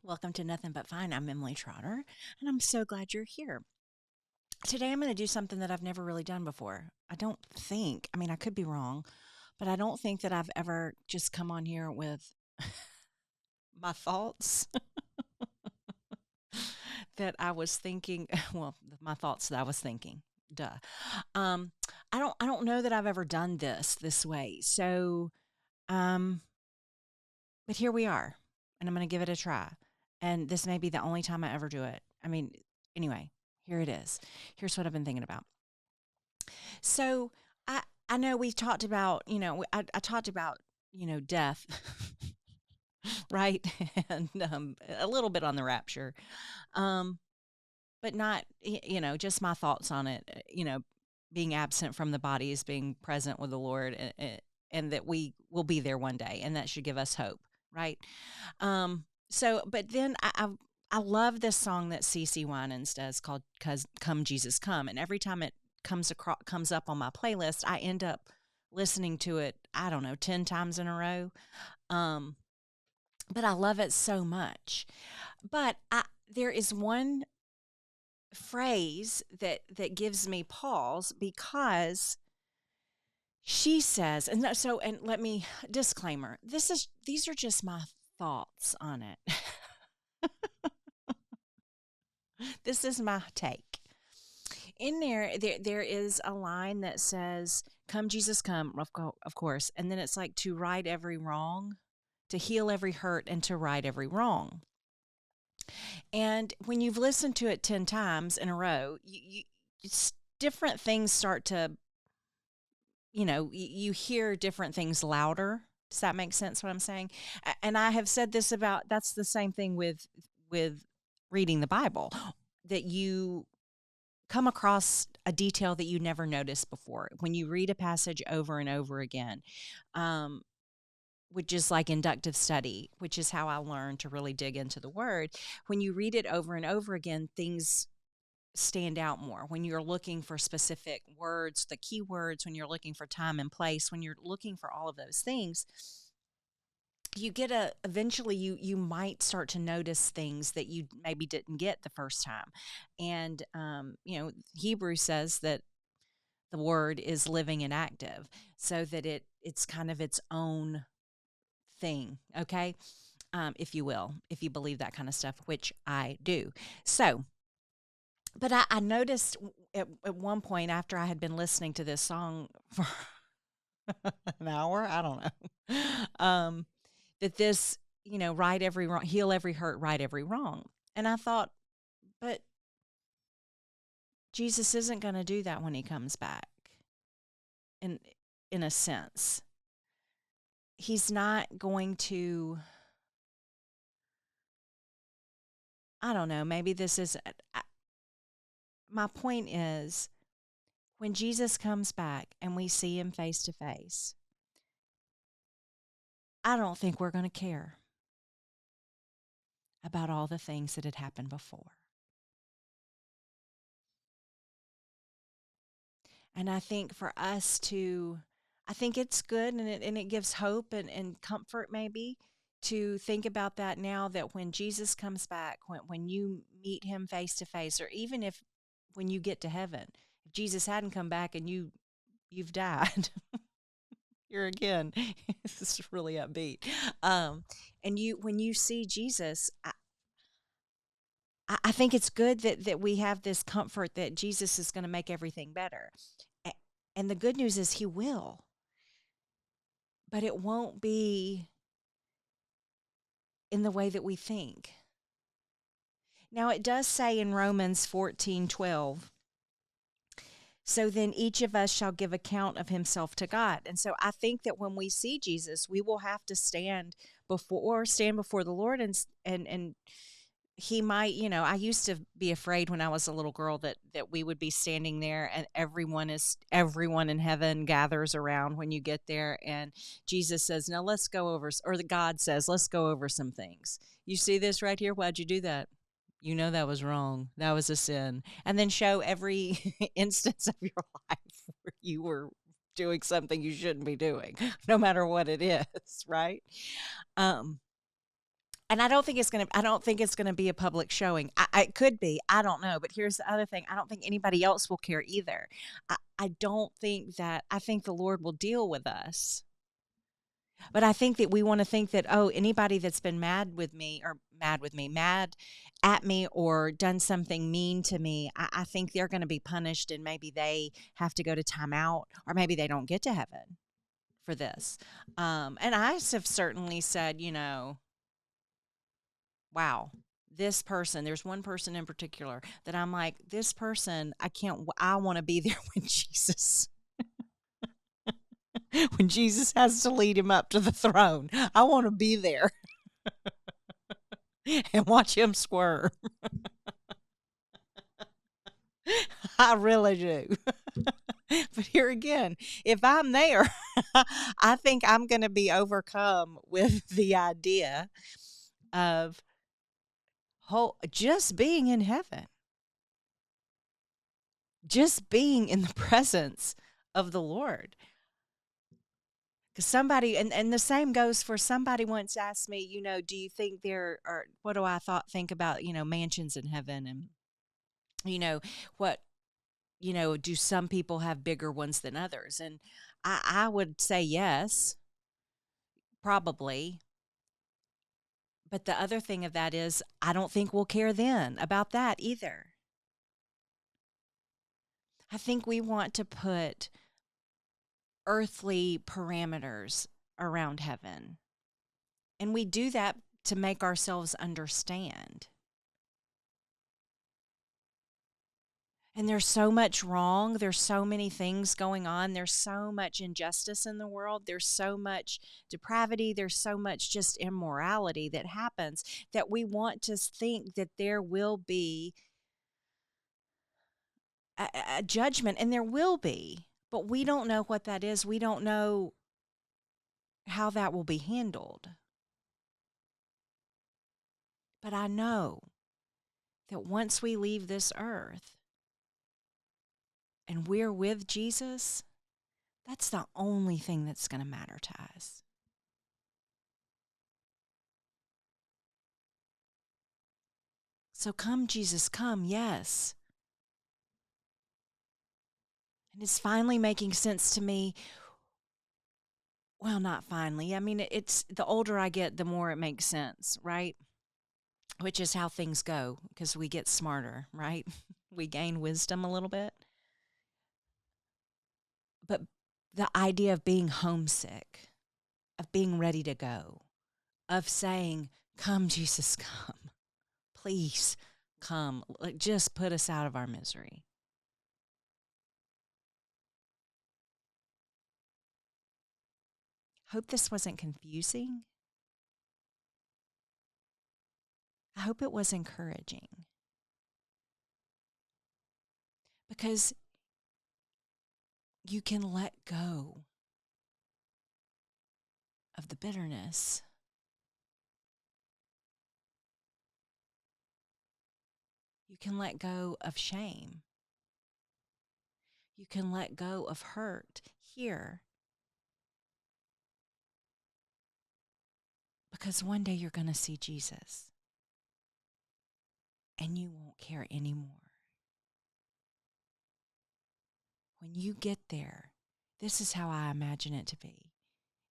Welcome to Nothing But Fine. I'm Emily Trotter, and I'm so glad you're here. Today, I'm going to do something that I've never really done before. I could be wrong, but I don't think that I've ever just come on here with my thoughts that I was thinking. Well, my thoughts that I was thinking. Duh. Um, I don't know that I've ever done this way. Um, but here we are, and I'm going to give it a try. And this may be the only time I ever do it. Anyway, here it is. Here's what I've been thinking about. So I know we've talked about, I talked about, death, right? And a little bit on the rapture, um, but not, just my thoughts on it, being absent from the body is being present with the Lord, and that we will be there one day, and that should give us hope, right? But then I love this song that CC Winans does called "Cause Come Jesus Come," and every time it comes up on my playlist, I end up listening to it. I don't know, 10 times in a row. Um, but I love it so much. But there is one phrase that gives me pause because she says, and let me disclaimer. These are just my thoughts on it. This is my take. In there is a line that says, "Come, Jesus, come," of course, and then it's like to right every wrong, to heal every hurt, and to right every wrong. And when you've listened to it 10 times in a row, different things start to, you hear different things louder. Does that make sense? What I'm saying? And I have said this about that's the same thing with reading the Bible, that you come across a detail that you never noticed before when you read a passage over and over again, um, which is like inductive study, which is how I learned to really dig into the word. When you read it over and over again, things stand out more. When you're looking for specific words, the key words, when you're looking for time and place, when you're looking for all of those things, you get eventually you might start to notice things that you maybe didn't get the first time. And Hebrew says that the word is living and active, so that it's kind of its own thing. Okay. If you will, if you believe that kind of stuff, which I do. So, but I noticed at one point, after I had been listening to this song for an hour, I don't know, that this, right every wrong, heal every hurt, right every wrong. And I thought, but Jesus isn't going to do that when he comes back. In in a sense, he's not going to. I don't know. Maybe this is. My point is, when Jesus comes back and we see him face to face, I don't think we're going to care about all the things that had happened before. And I think for us to, I think it's good, and it gives hope and comfort maybe to think about that now, that when Jesus comes back, when you meet him face to face, or even if when you get to heaven, if Jesus hadn't come back and you've died, here again, this is really upbeat. And when you see Jesus, I think it's good that we have this comfort that Jesus is going to make everything better. And the good news is he will, but it won't be in the way that we think. Now, it does say in Romans 14:12, so then each of us shall give account of himself to God. And so I think that when we see Jesus, we will have to stand before the Lord, and he might, I used to be afraid when I was a little girl that we would be standing there and everyone in heaven gathers around when you get there, and Jesus says, "Now let's go over," or the God says, "Let's go over some things. You see this right here? Why'd you do that? You know that was wrong. That was a sin." And then show every instance of your life where you were doing something you shouldn't be doing, no matter what it is, right? Um And I don't think it's gonna be a public showing. It could be, I don't know, but here's the other thing, I don't think anybody else will care either. I don't think that I think the Lord will deal with us. But I think that we wanna think that, "Oh, anybody that's been mad at me or done something mean to me, I think they're gonna be punished and maybe they have to go to timeout or maybe they don't get to heaven for this." And I have certainly said, wow, this person, there's one person in particular that I'm like, this person, I want to be there when when Jesus has to lead him up to the throne. I want to be there and watch him squirm. I really do. But here again, if I'm there, I think I'm going to be overcome with the idea of just being in heaven, just being in the presence of the Lord. Because and the same goes for somebody once asked me, do you think there are, what do I think about, mansions in heaven? And, you know, what, do some people have bigger ones than others? And I would say yes, probably. But the other thing of that is, I don't think we'll care then about that either. I think we want to put earthly parameters around heaven. And we do that to make ourselves understand. And there's so much wrong. There's so many things going on. There's so much injustice in the world. There's so much depravity. There's so much just immorality that happens that we want to think that there will be a judgment, and there will be. But we don't know what that is. We don't know how that will be handled. But I know that once we leave this earth and we're with Jesus, that's the only thing that's going to matter to us. So come, Jesus, come, yes. And it's finally making sense to me. Well, not finally. I mean, it's the older I get, the more it makes sense, right? Which is how things go because we get smarter, right? We gain wisdom a little bit. But the idea of being homesick, of being ready to go, of saying, come, Jesus, come. Please come. Just put us out of our misery. Hope this wasn't confusing. I hope it was encouraging. Because you can let go of the bitterness. You can let go of shame. You can let go of hurt here. Because one day you're going to see Jesus. And you won't care anymore. When you get there, this is how I imagine it to be.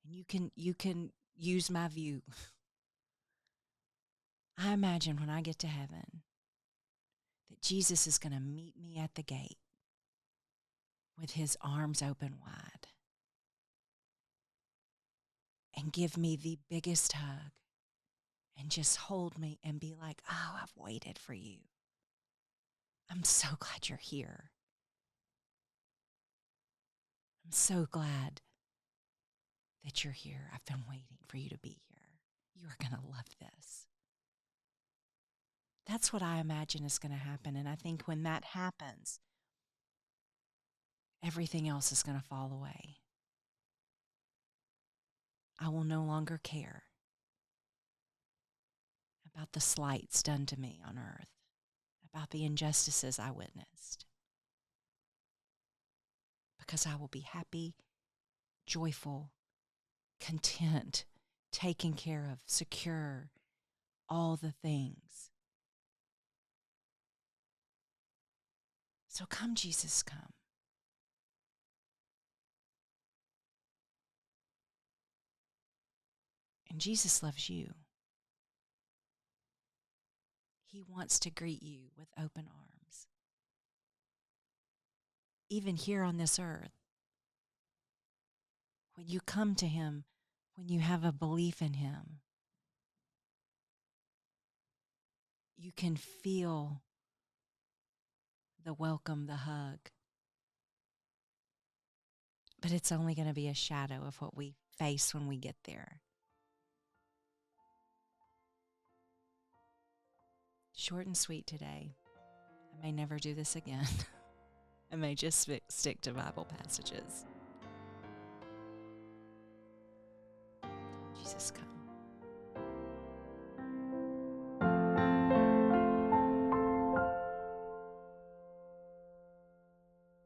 And you can use my view. I imagine when I get to heaven that Jesus is going to meet me at the gate with his arms open wide and give me the biggest hug and just hold me and be like, oh, I've waited for you. I'm so glad you're here. I'm so glad that you're here. I've been waiting for you to be here. You are going to love this. That's what I imagine is going to happen. And I think when that happens, everything else is going to fall away. I will no longer care about the slights done to me on earth, about the injustices I witnessed, because I will be happy, joyful, content, taken care of, secure, all the things. So come, Jesus, come. And Jesus loves you. He wants to greet you with open arms. Even here on this earth, when you come to him, when you have a belief in him, you can feel the welcome, the hug. But it's only going to be a shadow of what we face when we get there. Short and sweet today. I may never do this again. I may just stick to Bible passages. Jesus, come.